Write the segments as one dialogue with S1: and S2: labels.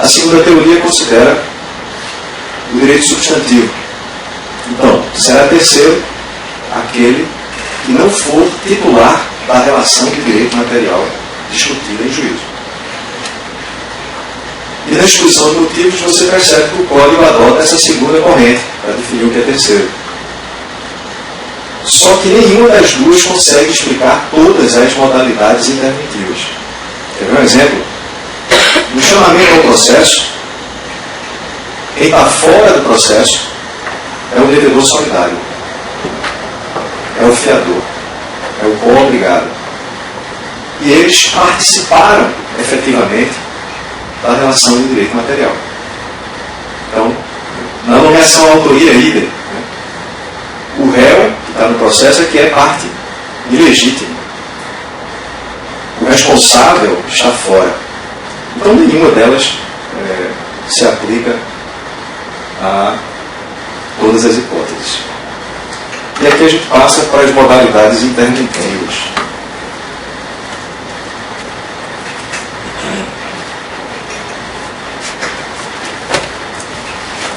S1: A segunda teoria considera o direito substantivo. Então, será terceiro aquele que não for titular da relação de direito material discutida em juízo. E na exposição de motivos você percebe que o Código adota essa segunda corrente para definir o que é terceiro. Só que nenhuma das duas consegue explicar todas as modalidades interventivas. Quer ver um exemplo? No chamamento ao processo, quem está fora do processo é o devedor solidário, é o fiador, é o co-obrigado. E eles participaram efetivamente da relação de direito material. Então, na nomeação à autoria idem, né? O réu que está no processo é que é parte ilegítima. O responsável está fora. Então, nenhuma delas se aplica a todas as hipóteses. E aqui a gente passa para as modalidades interventivas.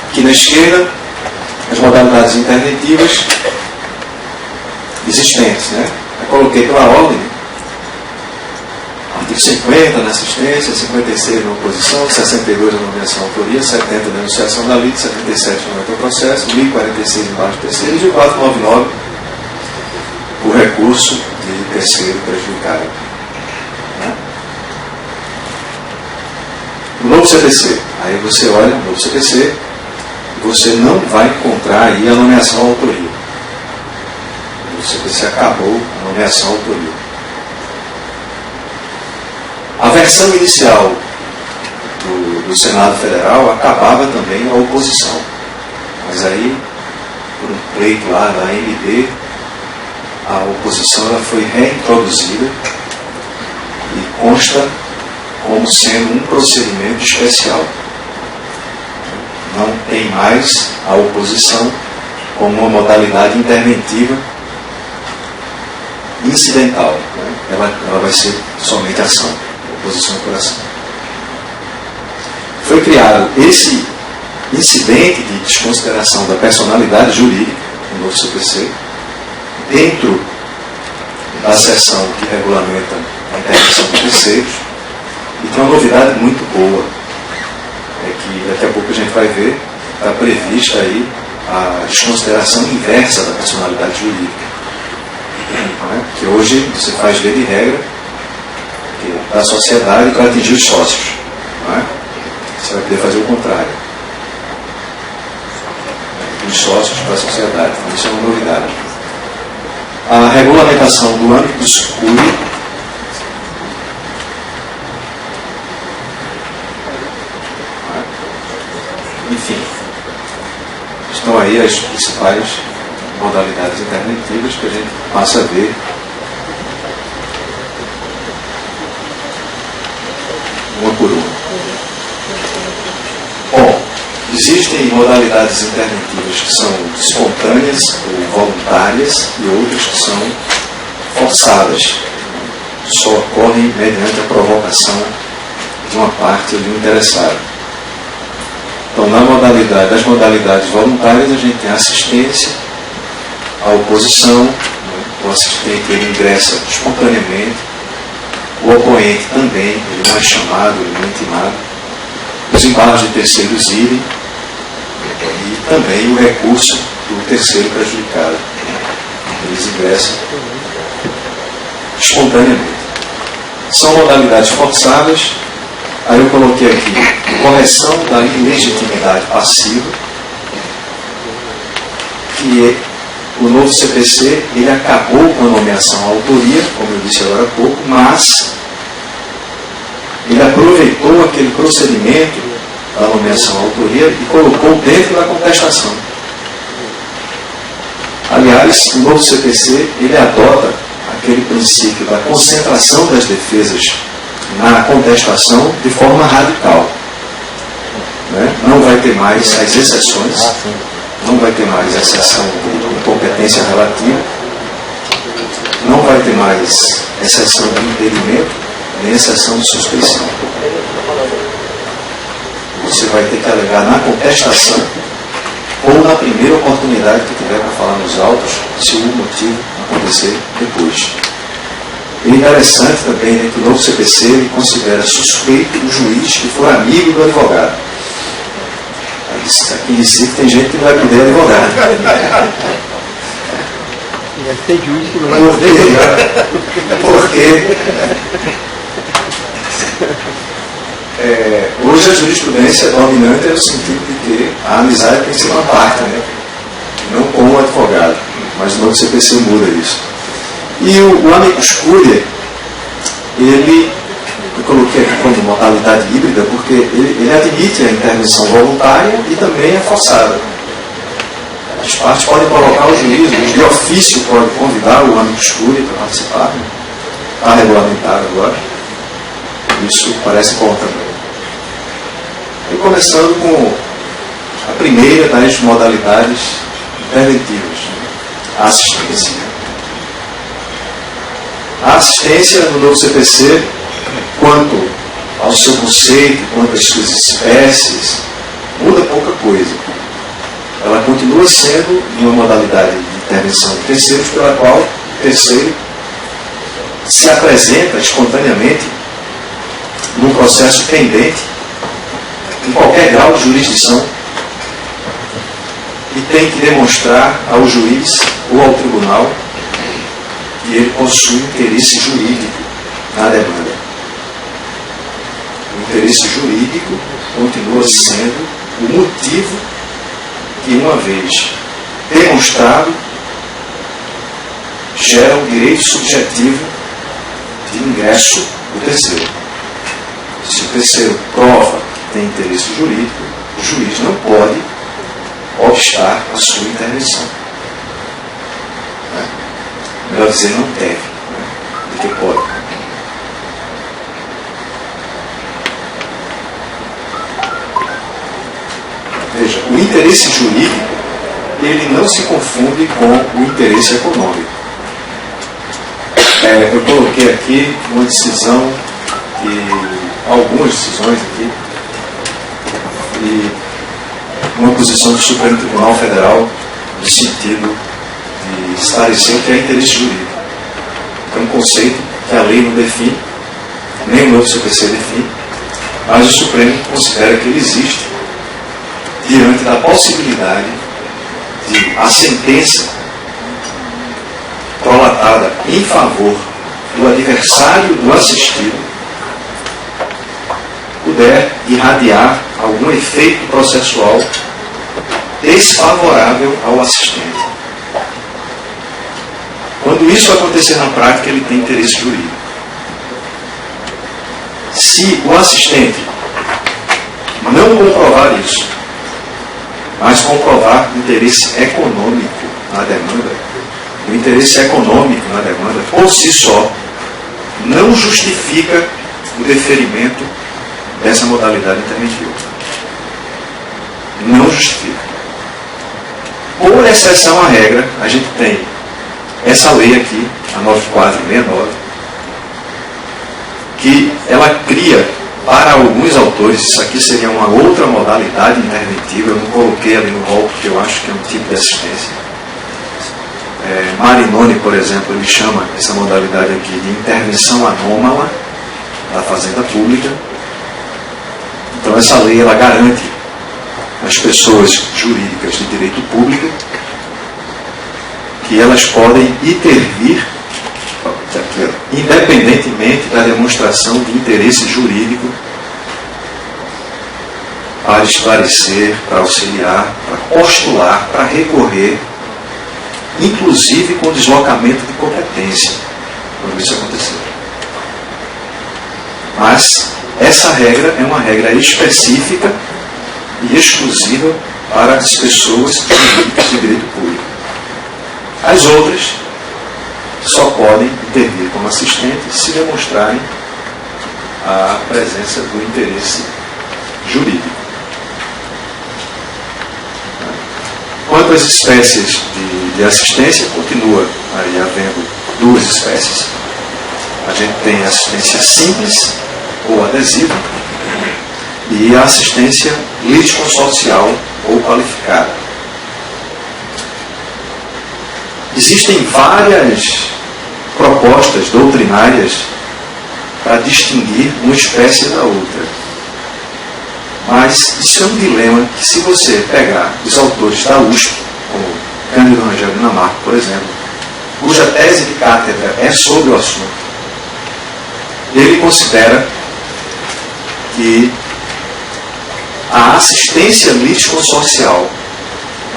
S1: Aqui na esquerda, as modalidades interventivas existentes, né? Eu coloquei pela ordem. Artigo 50 na assistência, 56 na oposição, 62 na nomeação à autoria, 70 na denunciação da lide, 77 no processo, 1046 embaixo terceiro e 499 o recurso de terceiro prejudicado. Né? O novo CPC. Aí você olha o novo CPC e você não vai encontrar aí a nomeação à autoria. O CPC acabou a nomeação à autoria. A versão inicial do Senado Federal acabava também a oposição. Mas aí, por um pleito lá da AMB, a oposição ela foi reintroduzida e consta como sendo um procedimento especial. Não tem mais a oposição como uma modalidade interventiva incidental. Né? Ela vai ser somente ação. Oposição por ação. Foi criado esse incidente de desconsideração da personalidade jurídica no novo CPC dentro da seção que regulamenta a intervenção de terceiros e tem uma novidade muito boa, é que daqui a pouco a gente vai ver, está prevista aí a desconsideração inversa da personalidade jurídica, né? Que hoje você faz lei de regra da sociedade para atingir os sócios. Não é? Você vai poder fazer o contrário. Dos sócios para a sociedade. Então, isso é uma novidade. A regulamentação do âmbito do SUCUI. Enfim, estão aí as principais modalidades interventivas que a gente passa a ver uma por uma. Bom, existem modalidades interventivas que são espontâneas ou voluntárias e outras que são forçadas. Só ocorrem mediante a provocação de uma parte ou de um interessado. Então, das modalidades voluntárias, a gente tem a assistência, a oposição, né? O assistente ele ingressa espontaneamente. O oponente também, ele não é chamado, ele não é intimado. Os embargos de terceiros irem e também o recurso do terceiro prejudicado. Eles ingressam espontaneamente. São modalidades forçadas. Aí eu coloquei aqui correção da ilegitimidade passiva, que é o novo CPC, ele acabou com a nomeação à autoria, como eu disse agora há pouco, mas ele aproveitou aquele procedimento da nomeação à autoria e colocou dentro da contestação. Aliás, o novo CPC, ele adota aquele princípio da concentração das defesas na contestação de forma radical. Né? Não vai ter mais as exceções, não vai ter mais a exceção de incompetência relativa, não vai ter mais exceção de impedimento, nem exceção de suspeição. você vai ter que alegar na contestação ou na primeira oportunidade que tiver para falar nos autos, se o motivo acontecer depois. E interessante também, né, que o novo CPC ele considera suspeito o juiz que for amigo do advogado. Aqui em Recife tem gente que não vai poder advogar.
S2: Deve ter juiz que não vai poder.
S1: Porque hoje a jurisprudência dominante é o sentido de que a amizade tem que ser uma parte, né? Não com o advogado. Mas o novo CPC muda isso. E o amicus curiae, eu coloquei aqui como modalidade híbrida porque ele admite a intervenção voluntária e também a forçada. As partes podem colocar o juiz, o juiz de ofício pode convidar o amicus curiae para participar. Está regulamentado agora. Isso parece bom também. E começando com a primeira das modalidades interventivas, a assistência. A assistência no novo CPC, quanto ao seu conceito, quanto às suas espécies, muda pouca coisa. Ela continua sendo uma modalidade de intervenção de terceiros, pela qual o terceiro se apresenta espontaneamente num processo pendente, em qualquer grau de jurisdição, e tem que demonstrar ao juiz ou ao tribunal que ele possui interesse jurídico na demanda. O interesse jurídico continua sendo o motivo que, uma vez demonstrado, gera um direito subjetivo de ingresso do terceiro. Se o terceiro prova que tem interesse jurídico, o juiz não pode obstar a sua intervenção. Melhor dizer, não deve, do que pode. Veja, o interesse jurídico, ele não se confunde com o interesse econômico. Eu coloquei aqui uma decisão, algumas decisões aqui, e uma posição do Supremo Tribunal Federal no sentido de esclarecer o que é interesse jurídico. É um conceito que a lei não define, nem o novo CPC define, mas o Supremo considera que ele existe diante da possibilidade de a sentença prolatada em favor do adversário do assistido puder irradiar algum efeito processual desfavorável ao assistente. Quando isso acontecer na prática, ele tem interesse jurídico. Se o assistente não comprovar isso, mas comprovar interesse econômico na demanda, o interesse econômico na demanda, por si só, não justifica o deferimento dessa modalidade interventiva. Não justifica. Por exceção à regra, a gente tem essa lei aqui, a 9469, que ela cria para alguns autores, isso aqui seria uma outra modalidade interventiva, eu não coloquei ali no rol porque eu acho que é um tipo de assistência. Marinoni, por exemplo, ele chama essa modalidade aqui de intervenção anômala da fazenda pública. Então essa lei ela garante às pessoas jurídicas de direito público que elas podem intervir independentemente da demonstração de interesse jurídico para esclarecer, para auxiliar, para postular, para recorrer, inclusive com deslocamento de competência, quando isso acontecer. Mas essa regra é uma regra específica e exclusiva para as pessoas jurídicas de direito público. As outras só podem intervir como assistentes se demonstrarem a presença do interesse jurídico. Quanto às espécies de assistência, continua aí havendo duas espécies. A gente tem assistência simples ou adesiva e a assistência litisconsorcial ou qualificada. Existem várias propostas doutrinárias para distinguir uma espécie da outra. Mas isso é um dilema que, se você pegar os autores da USP, como Cândido Rangel Dinamarca, por exemplo, cuja tese de cátedra é sobre o assunto, ele considera que a assistência litisconsorcial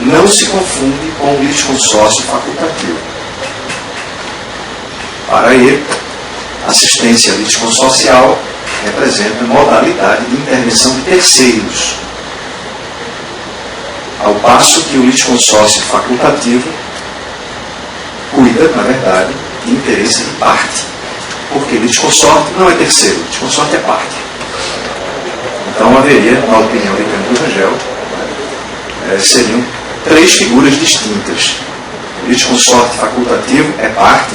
S1: não se confunde com o litisconsórcio facultativo. Para ele, assistência litisconsorcial representa modalidade de intervenção de terceiros, ao passo que o litisconsórcio facultativo cuida, na verdade, de interesse de parte, porque litisconsorte não é terceiro, litisconsorte é parte. Então haveria, na opinião de Cândido Rangel, seriam três figuras distintas. O litisconsorte facultativo é parte,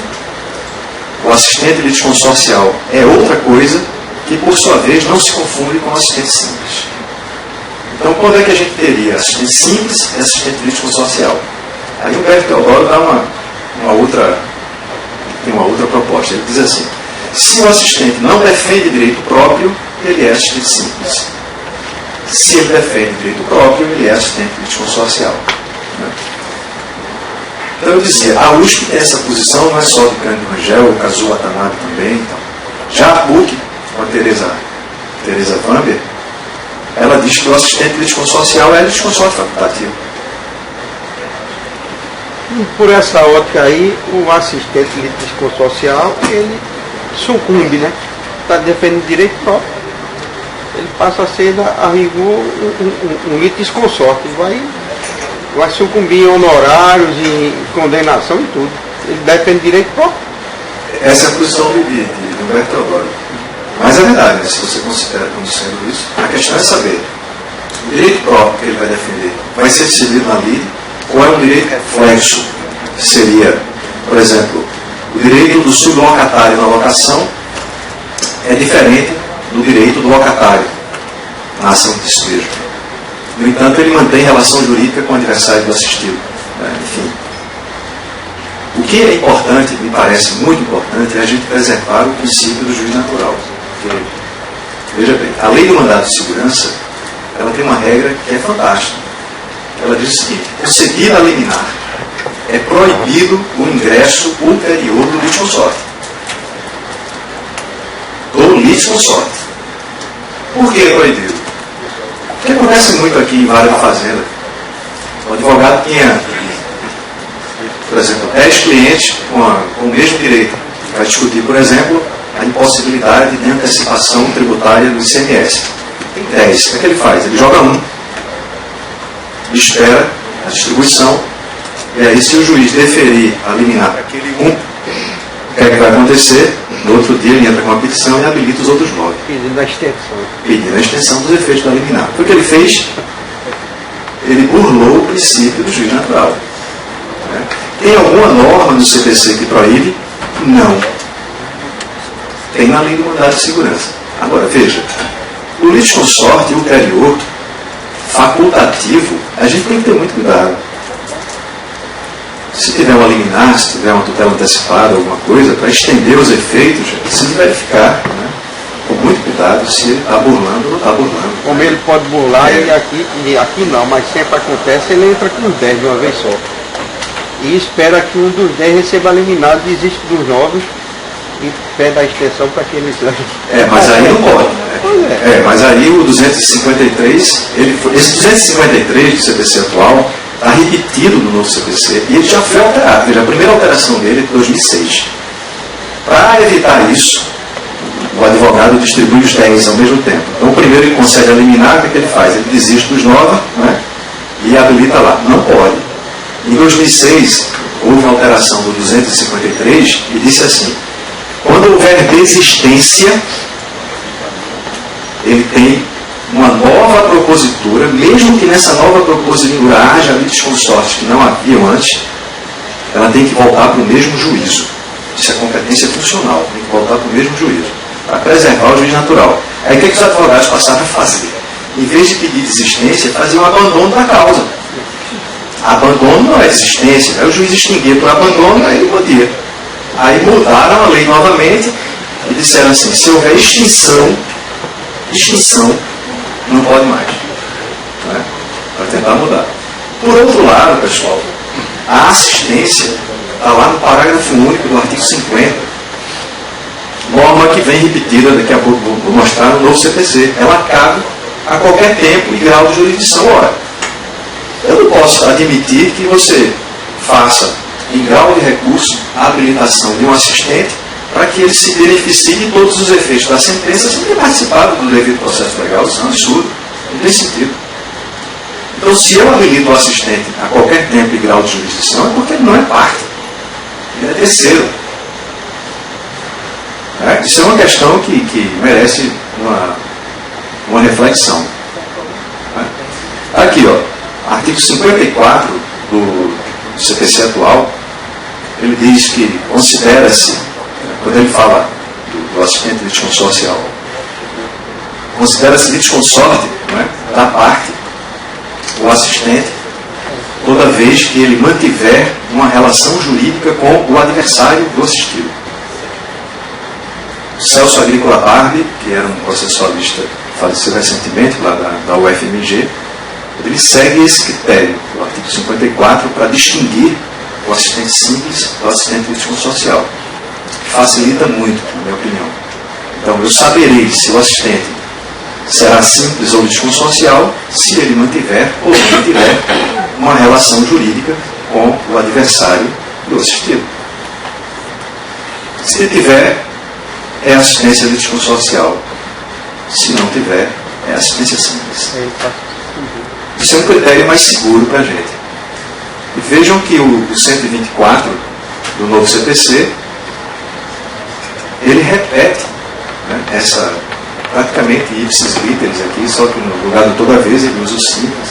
S1: o assistente litisconsorcial é outra coisa, que por sua vez não se confunde com o assistente simples. Então, quando é que a gente teria assistente simples e assistente litisconsorcial? Aí o Humberto Teodoro dá uma outra proposta. Ele diz assim: se o assistente não defende direito próprio, ele é assistente simples. Se ele defende direito próprio, ele é assistente litisconsorcial. Então eu dizia, a USP tem essa posição, não é só do Cândido Rangel, o Kazuo Watanabe também. Então. Já a PUC, com a Teresa Vamber, ela diz que o assistente litisconsorcial é litisconsorte facultativo.
S2: Por essa ótica aí, o assistente litisconsorcial, ele sucumbe, né? Está defendendo direito próprio. Ele passa a ser, a rigor, um litisconsorte. Vai sucumbir em honorários, em condenação e tudo. Ele defende direito próprio.
S1: Essa é a posição de Humberto Teodoro. Mas é verdade, né? Se você considera como sendo isso, a questão é saber: o direito próprio que ele vai defender vai ser decidido na lei, ou é um direito reflexo? Seria, por exemplo, o direito do sublocatário na locação é diferente do direito do locatário na ação de despejo. No entanto, ele mantém relação jurídica com o adversário do assistido. Enfim. O que é importante, me parece muito importante, é a gente preservar o princípio do juiz natural. Porque, veja bem, a lei do mandado de segurança, ela tem uma regra que é fantástica. Ela diz o seguinte: concedida a liminar, é proibido o ingresso ulterior do litisconsorte. Do litisconsorte. Por que é proibido? Porque acontece muito aqui em Vale da Fazenda. O advogado tinha, por exemplo, 10 clientes com o mesmo direito. Vai discutir, por exemplo, a impossibilidade de antecipação tributária do ICMS. Tem 10. O que é que ele faz? Ele joga um, espera a distribuição, e aí, se o juiz deferir a liminar aquele um, o que é que vai acontecer? No outro dia ele entra com uma petição e habilita os outros 9.
S2: Pedindo a extensão.
S1: Pedindo a extensão dos efeitos da liminar. O que ele fez? Ele burlou o princípio do juiz natural. Tem alguma norma no CPC que proíbe? Não. Tem na lei do mandado de segurança. Agora, veja, o litisconsorte ulterior, facultativo, a gente tem que ter muito cuidado. Se tiver uma liminar, se tiver uma tutela antecipada, alguma coisa, para estender os efeitos, precisa verificar, né, com muito cuidado, se ele está burlando ou não está burlando.
S2: Como ele pode burlar, e aqui não, mas sempre acontece, ele entra com os 10 de uma vez só. E espera que um dos 10 receba a liminar, desiste dos 9 e pede a extensão para que eles...
S1: mas aí não pode. Né? Mas aí o 253, esse 253 do CPC atual, está repetido no novo CPC e ele já foi alterado. Veja, a primeira alteração dele é de 2006. Para evitar isso, o advogado distribui os 10 ao mesmo tempo. Então, o primeiro ele concede a liminar, o que ele faz? Ele desiste dos 9, né, e habilita lá. Não pode. Em 2006, houve uma alteração do 253 e disse assim: quando houver desistência, ele tem uma nova propositura, mesmo que nessa nova propositura haja litisconsortes que não haviam antes, ela tem que voltar para o mesmo juízo. Isso é competência funcional, tem que voltar para o mesmo juízo, para preservar o juiz natural. Aí o que os advogados passaram a fazer? em vez de pedir desistência, fazia um abandono da causa. Abandono não é desistência, né? O juiz extinguia por abandono, aí ele podia. Aí mudaram a lei novamente e disseram assim, se houver extinção, não pode mais. Né? Para tentar mudar. Por outro lado, pessoal, a assistência está lá no parágrafo único do artigo 50, norma que vem repetida, daqui a pouco vou mostrar no novo CPC. Ela cabe a qualquer tempo e grau de jurisdição. Ora, eu não posso admitir que você faça, em grau de recurso, a habilitação de um assistente para que ele se beneficie de todos os efeitos da sentença sem ter participado do devido processo legal. Isso é um absurdo. Não tem sentido. Então, se eu habilito o assistente a qualquer tempo e grau de jurisdição, é porque ele não é parte. Ele é terceiro. Isso é uma questão que merece uma reflexão. Aqui, ó, artigo 54 do CPC atual, ele diz que considera-se, quando ele fala do assistente litisconsorcial, considera-se litisconsorte, da parte, o assistente, toda vez que ele mantiver uma relação jurídica com o adversário do assistido. Celso Agrícola Barbi, que era um processualista falecido recentemente lá da UFMG, ele segue esse critério do artigo 54 para distinguir o assistente simples do assistente litisconsorcial. Facilita muito, na minha opinião. Então, eu saberei se o assistente será simples ou litisconsorcial se ele mantiver ou não mantiver uma relação jurídica com o adversário do assistido. Se ele tiver, é assistência litisconsorcial. Se não tiver, é assistência simples. Isso é um critério mais seguro para a gente. E vejam que o 124 do novo CPC, ele repete, essa praticamente ipsis literis aqui, só que no lugar do toda vez ele usa o simples.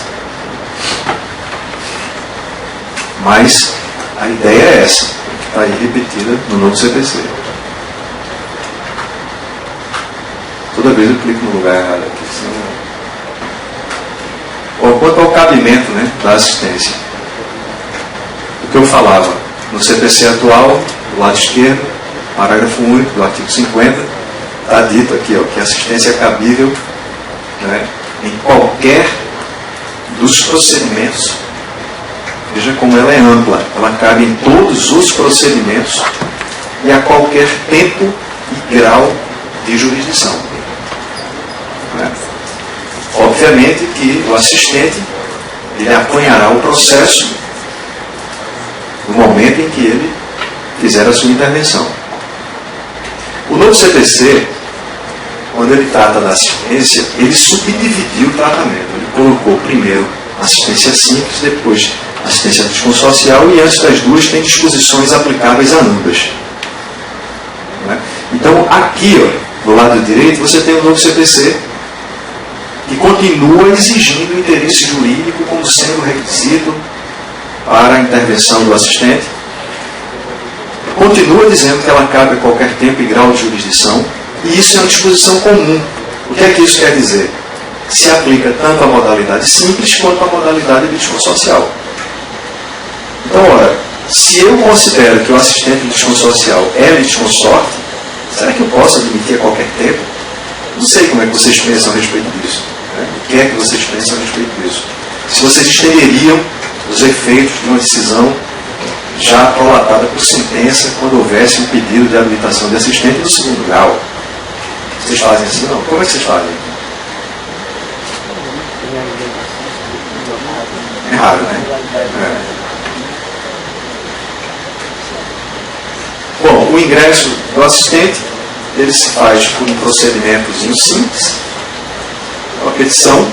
S1: Mas a ideia é essa, que está aí repetida no novo CPC. Toda vez eu clico no lugar errado aqui. Senão... Quanto ao cabimento, da assistência, o que eu falava no CPC atual, do lado esquerdo, parágrafo único do artigo 50, está dito aqui, que a assistência é cabível em qualquer dos procedimentos. Veja como ela é ampla, ela cabe em todos os procedimentos e a qualquer tempo e grau de jurisdição. Obviamente que o assistente ele apanhará o processo no momento em que ele fizer a sua intervenção. O novo CPC, quando ele trata da assistência, ele subdividiu o tratamento. Ele colocou primeiro assistência simples, depois assistência litisconsorcial e antes das duas tem disposições aplicáveis a ambas. Então aqui, do lado direito, você tem o novo CPC que continua exigindo o interesse jurídico como sendo requisito para a intervenção do assistente. Continua dizendo que ela cabe a qualquer tempo e grau de jurisdição, e isso é uma disposição comum. O que é que isso quer dizer? Se aplica tanto à modalidade simples quanto à modalidade litisconsorcial. Então, ora, se eu considero que o assistente litisconsorcial é litisconsorte, será que eu posso admitir a qualquer tempo? Não sei como é que vocês pensam a respeito disso. O que é que vocês pensam a respeito disso? Se vocês estenderiam os efeitos de uma decisão já prolatada por sentença quando houvesse um pedido de habilitação de assistente do segundo grau. Vocês fazem assim? Não. Como é que vocês fazem? É raro, Bom, o ingresso do assistente, ele se faz por um procedimentozinho simples, uma petição.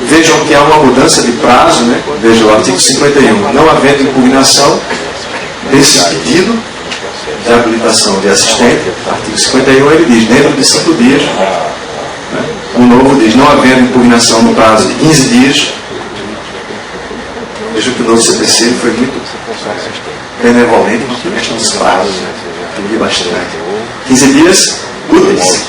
S1: Vejam que há uma mudança de prazo, Veja o artigo 51. Não havendo impugnação desse pedido de habilitação de assistente, artigo 51 ele diz, dentro de 5 dias, o novo diz, não havendo impugnação no prazo de 15 dias. Veja que o novo CPC foi muito benevolente, não mexe nos prazos, eu li bastante. 15 dias úteis.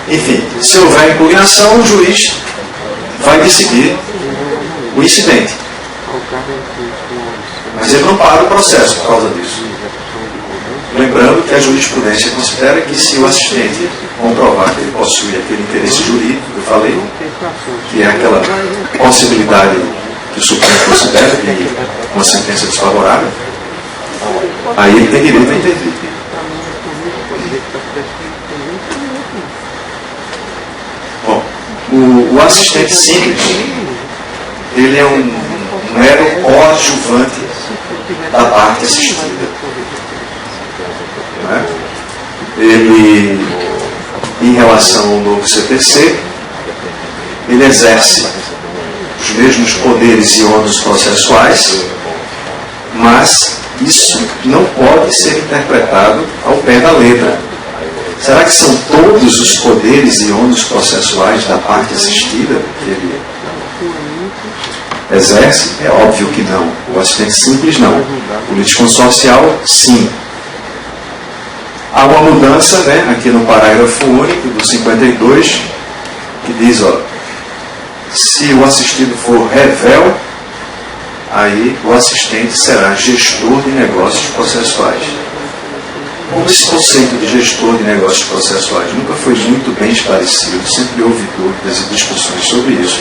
S1: Enfim, se houver impugnação, o juiz vai decidir o incidente. Mas ele não para o processo por causa disso. Lembrando que a jurisprudência considera que se o assistente comprovar que ele possui aquele interesse jurídico, que eu falei, que é aquela possibilidade que o Supremo considera de uma sentença desfavorável, aí ele tem direito a intervir. Bom, o assistente simples, ele é um mero coadjuvante da parte assistida. Ele, em relação ao novo CPC, ele exerce os mesmos poderes e ônus processuais, mas isso não pode ser interpretado ao pé da letra. Será que são todos os poderes e ônus processuais da parte assistida que ele exerce? É óbvio que não. O assistente simples não. O litisconsorcial, sim. Há uma mudança, aqui no parágrafo único do 52, que diz, se o assistido for revel, aí o assistente será gestor de negócios processuais. Como esse conceito de gestor de negócios processuais nunca foi muito bem esclarecido, sempre houve dúvidas e discussões sobre isso,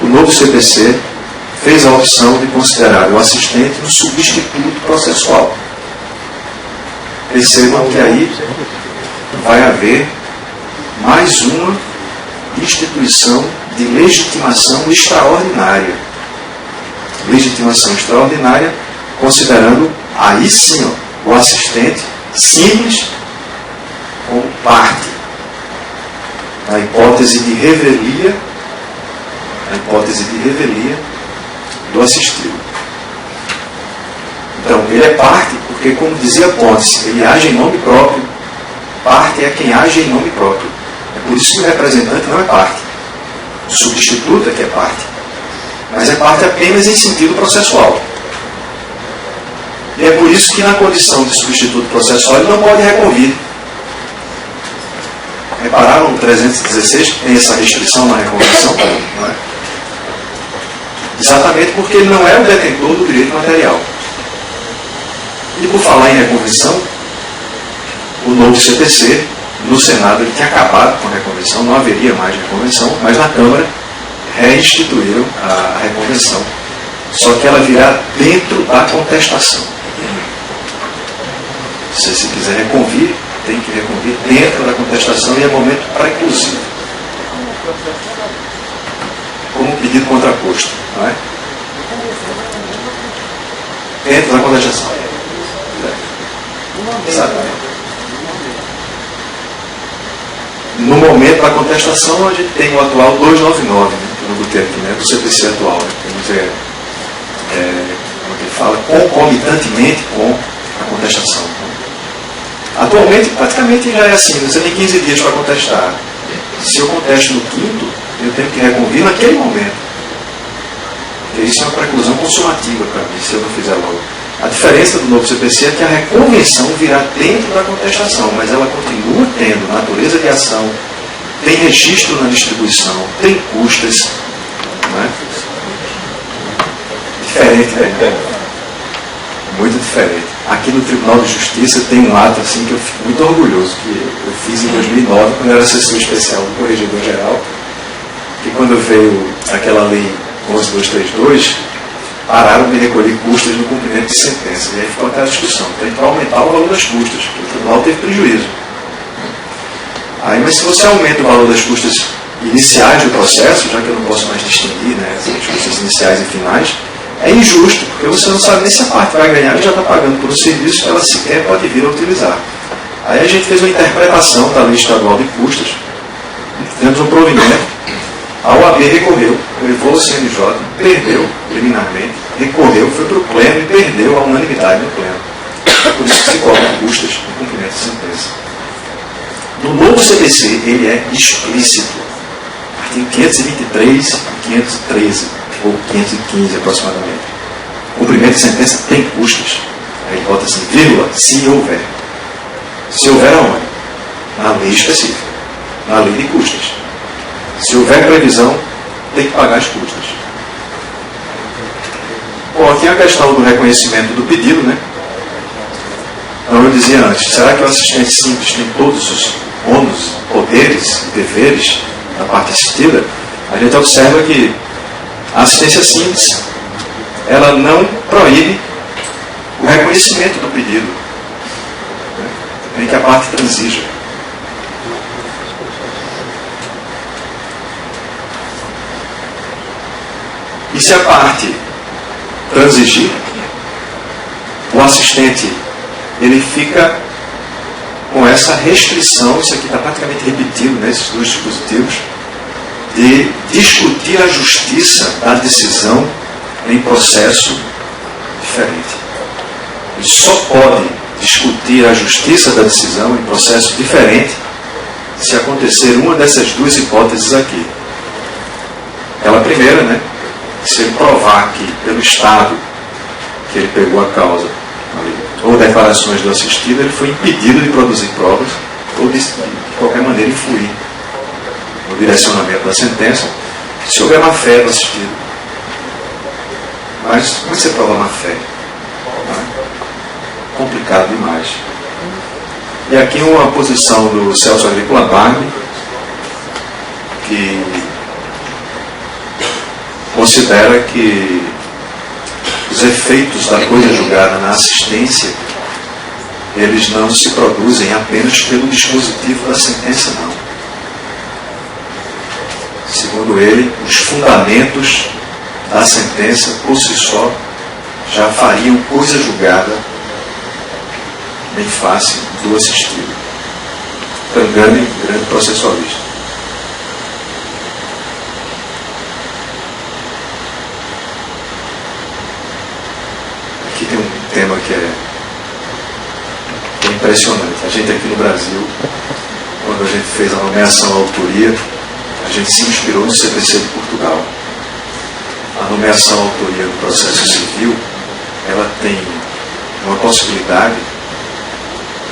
S1: o novo CPC fez a opção de considerar o assistente um substituto processual. Percebam que aí vai haver mais uma instituição de legitimação extraordinária. Legitimação extraordinária, considerando aí sim o assistente simples como parte. A hipótese de revelia, do assistido. Então, ele é parte, porque, como dizia Pontes, ele age em nome próprio. Parte é quem age em nome próprio. É por isso que o representante não é parte. O substituto é que é parte. Mas é parte apenas em sentido processual. E é por isso que, na condição de substituto processual, ele não pode reconvir. Repararam o 316 que tem essa restrição na reconvenção? Não é? Exatamente porque ele não é o detentor do direito material. E por falar em reconvenção, o novo CPC, no Senado, ele tinha acabado com a reconvenção, não haveria mais reconvenção, mas na Câmara reinstituíram a reconvenção. Só que ela virá dentro da contestação. Se quiser reconvir, tem que reconvir dentro da contestação e é momento preclusivo. Como um pedido contraposto, não é? Dentro da contestação. Exatamente. No momento da contestação, a gente tem o atual 299, que eu não botei aqui, do CPC atual. Vamos dizer, como ele fala, concomitantemente com a contestação. Atualmente, praticamente já é assim, você tem 15 dias para contestar. Se eu contesto no quinto, eu tenho que reconvir naquele momento. Porque isso é uma preclusão consumativa para mim, se eu não fizer logo. A diferença do novo CPC é que a reconvenção virá dentro da contestação, mas ela continua tendo natureza de ação, tem registro na distribuição, tem custas. Não é? Diferente, né? Muito diferente. Aqui no Tribunal de Justiça tem um ato assim que eu fico muito orgulhoso, que eu fiz em 2009, quando eu era assessor especial do Corregedor Geral, que quando veio aquela lei 11232, pararam de recolher custas no cumprimento de sentença. E aí ficou aquela discussão. Tem que aumentar o valor das custas, porque o tribunal teve prejuízo. Aí, mas se você aumenta o valor das custas iniciais do processo, já que eu não posso mais distinguir as custas iniciais e finais, é injusto, porque você não sabe nem se a parte vai ganhar e já está pagando por um serviço que ela sequer pode vir a utilizar. Aí a gente fez uma interpretação da Lei Estadual de Custas, tivemos um provimento, a OAB recorreu, levou o CNJ, perdeu liminarmente, recorreu, foi para o pleno e perdeu a unanimidade no pleno. Por isso que se cobram custas no cumprimento de sentença. No novo CPC, ele é explícito. artigo 523 e 513, ou 515 aproximadamente. Cumprimento de sentença tem custas. Aí ele bota assim, vírgula, se houver. Se houver aonde? Na lei específica, na lei de custas. Se houver previsão, tem que pagar as custas. Bom, aqui a questão do reconhecimento do pedido, né? Então eu dizia antes, será que o assistente simples tem todos os ônus, poderes e deveres da parte assistida? A gente observa que a assistência simples, ela não proíbe o reconhecimento do pedido, né? Nem que a parte transija. E se a parte transigir, o assistente ele fica com essa restrição, isso aqui está praticamente repetido nesses dois dispositivos, de discutir a justiça da decisão em processo diferente. Ele só pode discutir a justiça da decisão em processo diferente se acontecer uma dessas duas hipóteses aqui. Aquela primeira, né? Se ele provar que, pelo Estado que ele pegou a causa, ou declarações do assistido, ele foi impedido de produzir provas, ou de qualquer maneira influir no direcionamento da sentença, se houver má fé do assistido. Mas como é que você prova má fé? Complicado demais. E aqui uma posição do Celso Agrícola Barney, que considera que os efeitos da coisa julgada na assistência, eles não se produzem apenas pelo dispositivo da sentença, não. Segundo ele, os fundamentos da sentença, por si só, já fariam coisa julgada em face do assistido. Tangani, grande processualista. Aqui tem um tema que é impressionante. A gente aqui no Brasil, quando a gente fez a nomeação à autoria, a gente se inspirou no CPC de Portugal. A nomeação à autoria do processo civil, ela tem uma possibilidade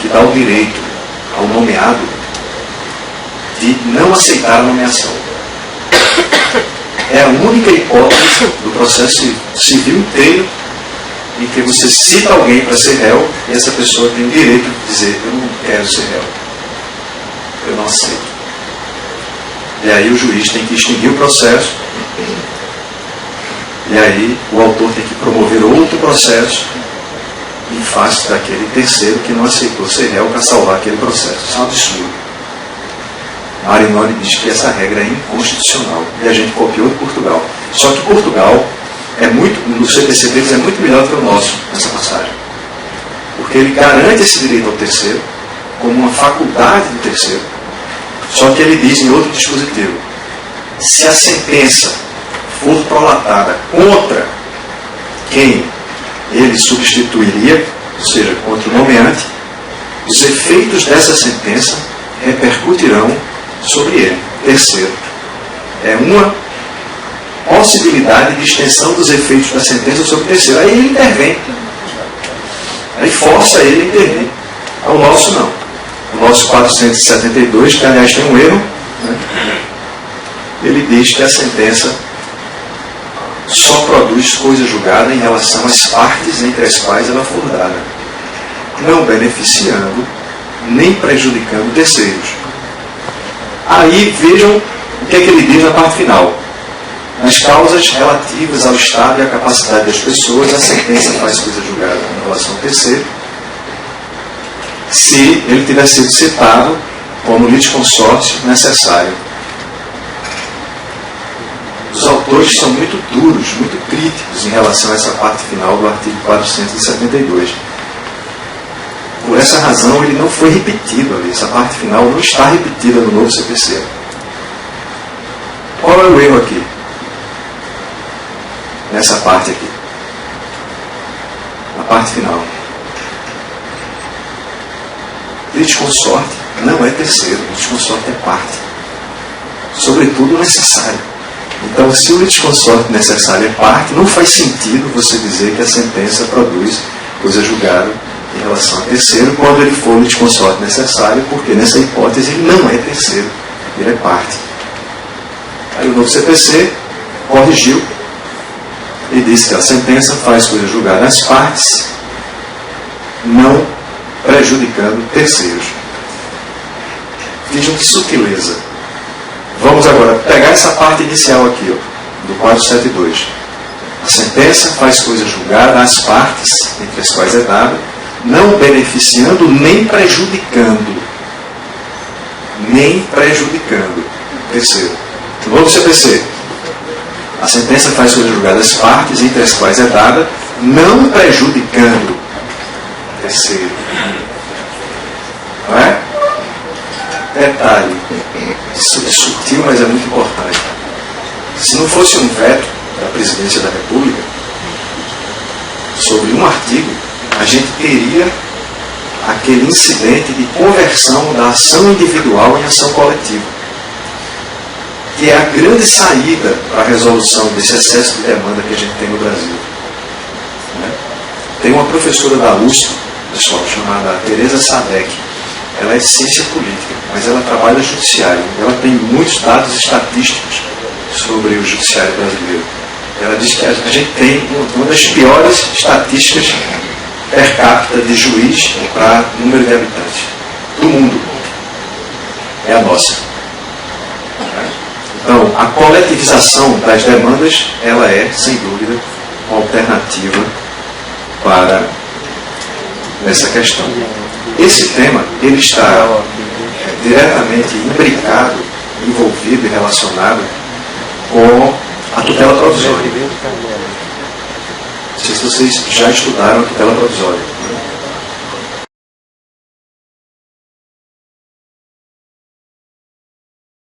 S1: que dá o direito ao nomeado de não aceitar a nomeação. É a única hipótese do processo civil inteiro em que você cita alguém para ser réu e essa pessoa tem o direito de dizer: eu não quero ser réu, eu não aceito. E aí o juiz tem que extinguir o processo, e aí o autor tem que promover outro processo em face daquele terceiro que não aceitou ser réu para salvar aquele processo. Isso é um absurdo. Marinoni diz que essa regra é inconstitucional e a gente copiou de Portugal. Só que Portugal no CPC deles é muito melhor do que o nosso nessa passagem, porque ele garante esse direito ao terceiro como uma faculdade do terceiro. Só que ele diz em outro dispositivo: se a sentença for prolatada contra quem ele substituiria, ou seja, contra o nomeante, os efeitos dessa sentença repercutirão sobre ele. Terceiro, é uma possibilidade de extensão dos efeitos da sentença sobre o terceiro. Aí ele intervém. Aí força ele a intervir. O nosso não. O nosso 472, que aliás tem um erro, né? Ele diz que a sentença só produz coisa julgada em relação às partes entre as quais ela for dada, não beneficiando nem prejudicando terceiros. Aí vejam o que é que ele diz na parte final. Nas causas relativas ao Estado e à capacidade das pessoas, a sentença faz coisa julgada em relação ao terceiro, se ele tiver sido citado como litisconsórcio necessário. Os autores são muito duros, muito críticos em relação a essa parte final do artigo 472. Por essa razão, ele não foi repetido ali. Essa parte final não está repetida no novo CPC. Qual é o erro aqui? Nessa parte aqui. A parte final. Litisconsorte não é terceiro, litisconsorte é parte. sobretudo necessário. Então, se o litisconsorte necessário é parte, não faz sentido você dizer que a sentença produz coisa julgada em relação a terceiro, quando ele for litisconsorte necessário, porque nessa hipótese ele não é terceiro, ele é parte. Aí o novo CPC corrigiu e disse que a sentença faz coisa julgada às partes, não prejudicando terceiros. Vejam que sutileza. Vamos agora pegar essa parte inicial aqui, ó, do 472. A sentença faz coisa julgada às partes, entre as quais é dada, não beneficiando nem prejudicando. Nem prejudicando. Terceiro. No novo CPC. A sentença faz coisa julgada às partes, entre as quais é dada, não prejudicando. Terceiro. Não é? Detalhe. Isso é sutil, mas é muito importante. Se não fosse um veto da Presidência da República sobre um artigo, a gente teria aquele incidente de conversão da ação individual em ação coletiva, que é a grande saída para a resolução desse excesso de demanda que a gente tem no Brasil. Tem uma professora da USP, pessoal, chamada Teresa Sadek. Ela é de ciência política, mas ela trabalha no judiciário. Ela tem muitos dados estatísticos sobre o judiciário brasileiro. Ela diz que a gente tem uma das piores estatísticas per capita de juiz para número de habitantes do mundo. É a nossa. Então, a coletivização das demandas, ela é, sem dúvida, uma alternativa para essa questão. Esse tema, ele está diretamente imbricado, envolvido e relacionado com a tutela provisória. Não sei se vocês já estudaram a tutela provisória.